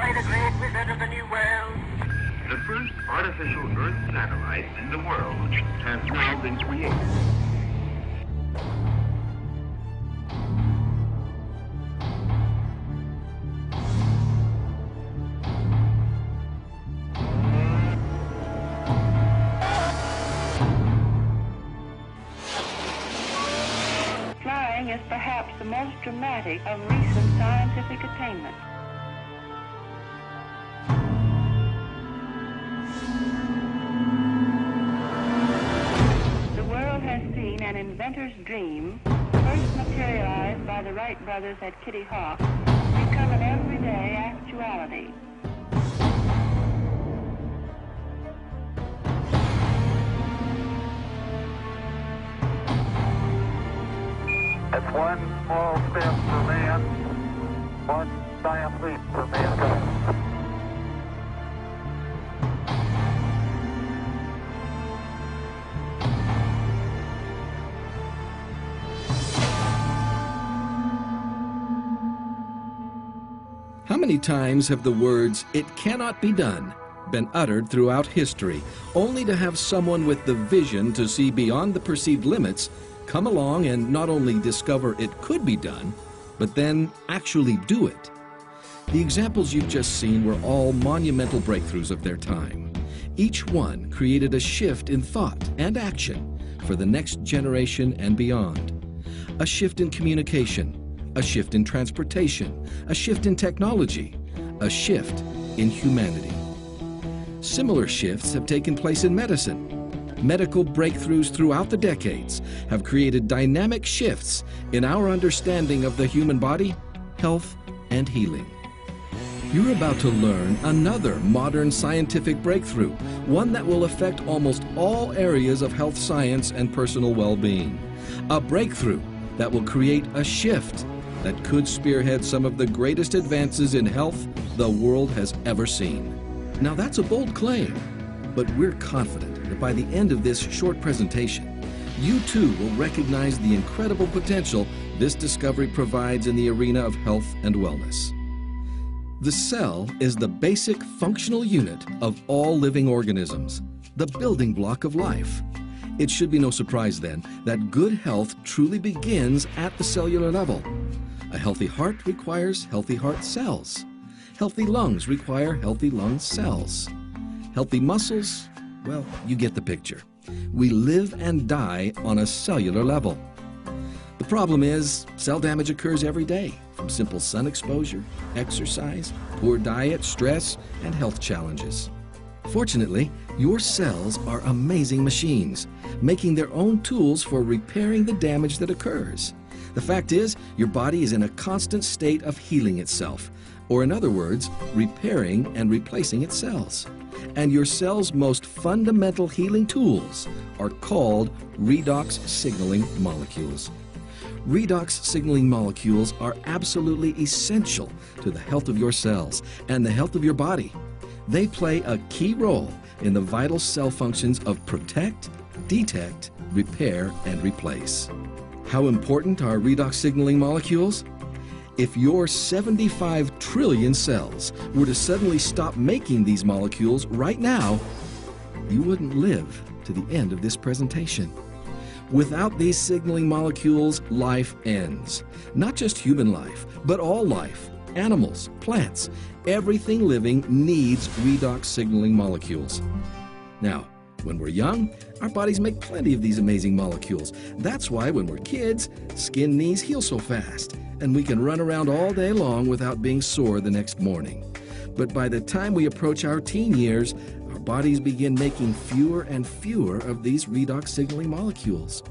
by the great wizard of the New World. The first artificial Earth satellite in the world has now been created. Flying is perhaps the most dramatic of recent scientific attainments. The world has seen an inventor's dream, first materialized by the Wright brothers at Kitty Hawk, become an everyday actuality. It's one small step for man, one giant leap for mankind. How many times have the words, "It cannot be done," been uttered throughout history, only to have someone with the vision to see beyond the perceived limits come along and not only discover it could be done, but then actually do it? The examples you've just seen were all monumental breakthroughs of their time. Each one created a shift in thought and action for the next generation and beyond. A shift in communication, a shift in transportation, a shift in technology, a shift in humanity. Similar shifts have taken place in medicine. Medical breakthroughs throughout the decades have created dynamic shifts in our understanding of the human body, health, and healing. You're about to learn another modern scientific breakthrough, one that will affect almost all areas of health science and personal well-being. A breakthrough that will create a shift that could spearhead some of the greatest advances in health the world has ever seen. Now that's a bold claim, but we're confident that by the end of this short presentation, you too will recognize the incredible potential this discovery provides in the arena of health and wellness. The cell is the basic functional unit of all living organisms, the building block of life. It should be no surprise then that good health truly begins at the cellular level. A healthy heart requires healthy heart cells. Healthy lungs require healthy lung cells. Healthy muscles, well, you get the picture. We live and die on a cellular level. The problem is, cell damage occurs every day from simple sun exposure, exercise, poor diet, stress, and health challenges. Fortunately, your cells are amazing machines, making their own tools for repairing the damage that occurs. The fact is, your body is in a constant state of healing itself, or in other words, repairing and replacing its cells. And your cell's most fundamental healing tools are called redox signaling molecules. Redox signaling molecules are absolutely essential to the health of your cells and the health of your body. They play a key role in the vital cell functions of protect, detect, repair, and replace. How important are redox signaling molecules? If your 75 trillion cells were to suddenly stop making these molecules right now, you wouldn't live to the end of this presentation. Without these signaling molecules, life ends. Not just human life, but all life, animals, plants, everything living needs redox signaling molecules. Now, when we're young, our bodies make plenty of these amazing molecules. That's why when we're kids, skin knees heal so fast, and we can run around all day long without being sore the next morning. But by the time we approach our teen years, our bodies begin making fewer and fewer of these redox signaling molecules.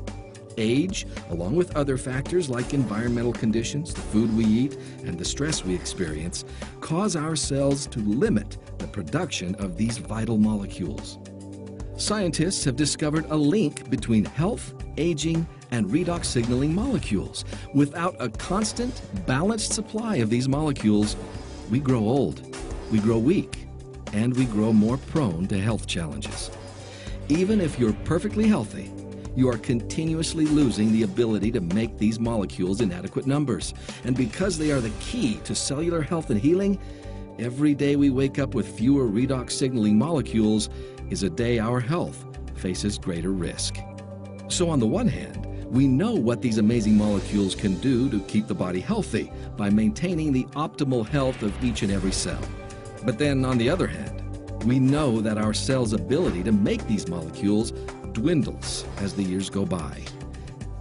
Age, along with other factors like environmental conditions, the food we eat, and the stress we experience, cause our cells to limit the production of these vital molecules. Scientists have discovered a link between health, aging, and redox signaling molecules. Without a constant, balanced supply of these molecules, we grow old, we grow weak, and we grow more prone to health challenges. Even if you're perfectly healthy, you are continuously losing the ability to make these molecules in adequate numbers. And because they are the key to cellular health and healing, Every day we wake up with fewer redox signaling molecules is a day our health faces greater risk. So on the one hand, we know what these amazing molecules can do to keep the body healthy by maintaining the optimal health of each and every cell. But then on the other hand, we know that our cell's ability to make these molecules dwindles as the years go by.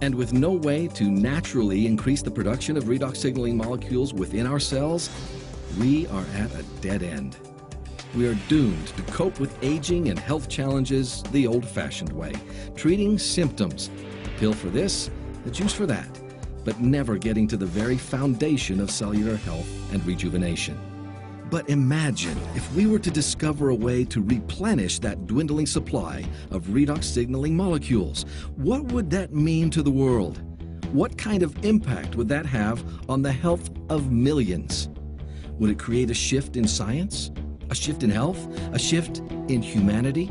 And with no way to naturally increase the production of redox signaling molecules within our cells, we are at a dead end. We are doomed to cope with aging and health challenges the old-fashioned way, treating symptoms, the pill for this, the juice for that, but never getting to the very foundation of cellular health and rejuvenation. But imagine if we were to discover a way to replenish that dwindling supply of redox signaling molecules. What would that mean to the world? What kind of impact would that have on the health of millions? Would it create a shift in science? A shift in health? A shift in humanity?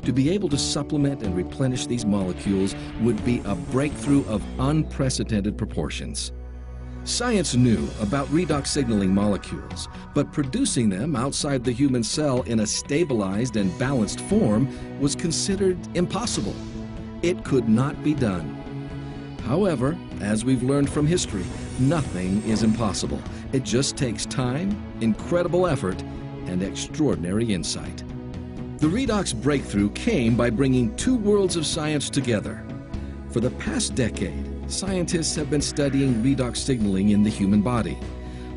To be able to supplement and replenish these molecules would be a breakthrough of unprecedented proportions. Science knew about redox signaling molecules, but producing them outside the human cell in a stabilized and balanced form was considered impossible. It could not be done. However, as we've learned from history, nothing is impossible. It just takes time, incredible effort, and extraordinary insight. The redox breakthrough came by bringing two worlds of science together. For the past decade, scientists have been studying redox signaling in the human body.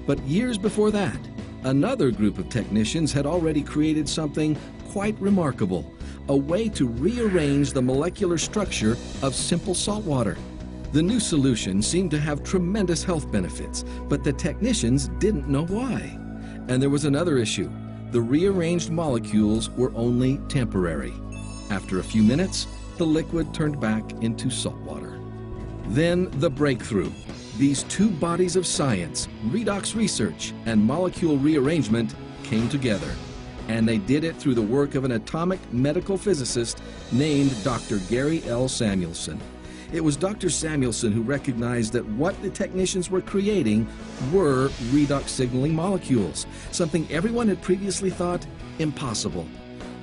But years before that, another group of technicians had already created something quite remarkable, a way to rearrange the molecular structure of simple salt water. The new solution seemed to have tremendous health benefits, but the technicians didn't know why. And there was another issue. The rearranged molecules were only temporary. After a few minutes, the liquid turned back into salt water. Then the breakthrough. These two bodies of science, redox research and molecule rearrangement, came together. And they did it through the work of an atomic medical physicist named Dr. Gary L. Samuelson. It was Dr. Samuelson who recognized that what the technicians were creating were redox signaling molecules, something everyone had previously thought impossible.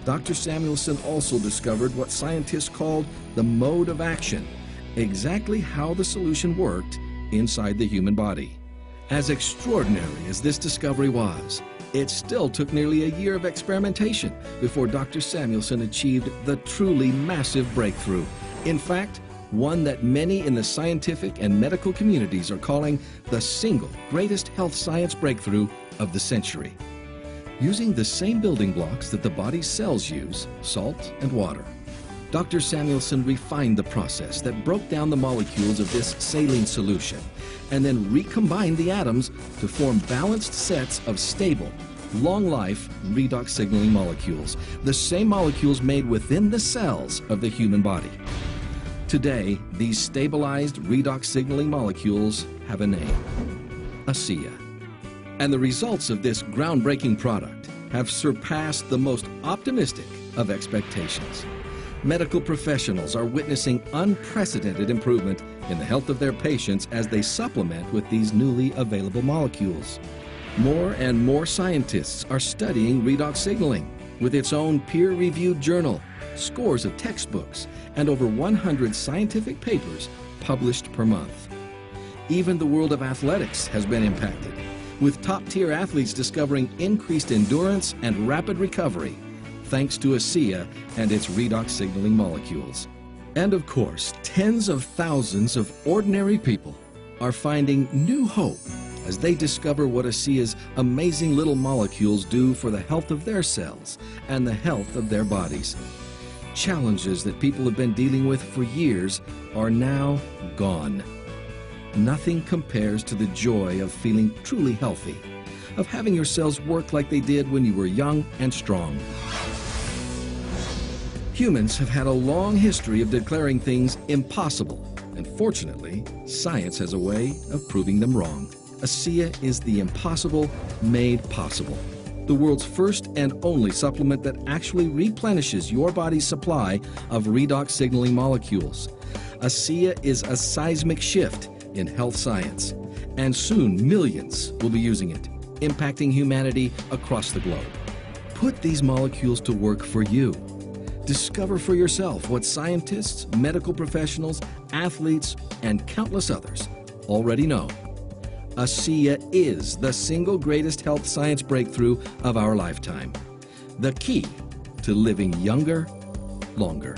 Dr. Samuelson also discovered what scientists called the mode of action, exactly how the solution worked inside the human body. As extraordinary as this discovery was, it still took nearly a year of experimentation before Dr. Samuelson achieved the truly massive breakthrough. In fact, one that many in the scientific and medical communities are calling the single greatest health science breakthrough of the century. Using the same building blocks that the body's cells use, salt and water, Dr. Samuelson refined the process that broke down the molecules of this saline solution and then recombined the atoms to form balanced sets of stable, long-life redox signaling molecules, the same molecules made within the cells of the human body. Today, these stabilized redox signaling molecules have a name: ASEA. And the results of this groundbreaking product have surpassed the most optimistic of expectations. Medical professionals are witnessing unprecedented improvement in the health of their patients as they supplement with these newly available molecules. More and more scientists are studying redox signaling with its own peer-reviewed journal, scores of textbooks, and over 100 scientific papers published per month. Even the world of athletics has been impacted, with top-tier athletes discovering increased endurance and rapid recovery thanks to ASEA and its redox signaling molecules. And of course, tens of thousands of ordinary people are finding new hope as they discover what ASEA's amazing little molecules do for the health of their cells and the health of their bodies. Challenges that people have been dealing with for years are now gone. Nothing compares to the joy of feeling truly healthy, of having your cells work like they did when you were young and strong. Humans have had a long history of declaring things impossible, and fortunately, science has a way of proving them wrong. ASEA is the impossible made possible. The world's first and only supplement that actually replenishes your body's supply of redox signaling molecules. ASEA is a seismic shift in health science, and soon millions will be using it. impacting humanity across the globe. Put these molecules to work for you. Discover for yourself what scientists, medical professionals, athletes, and countless others already know. ASEA is the single greatest health science breakthrough of our lifetime. The key to living younger, longer.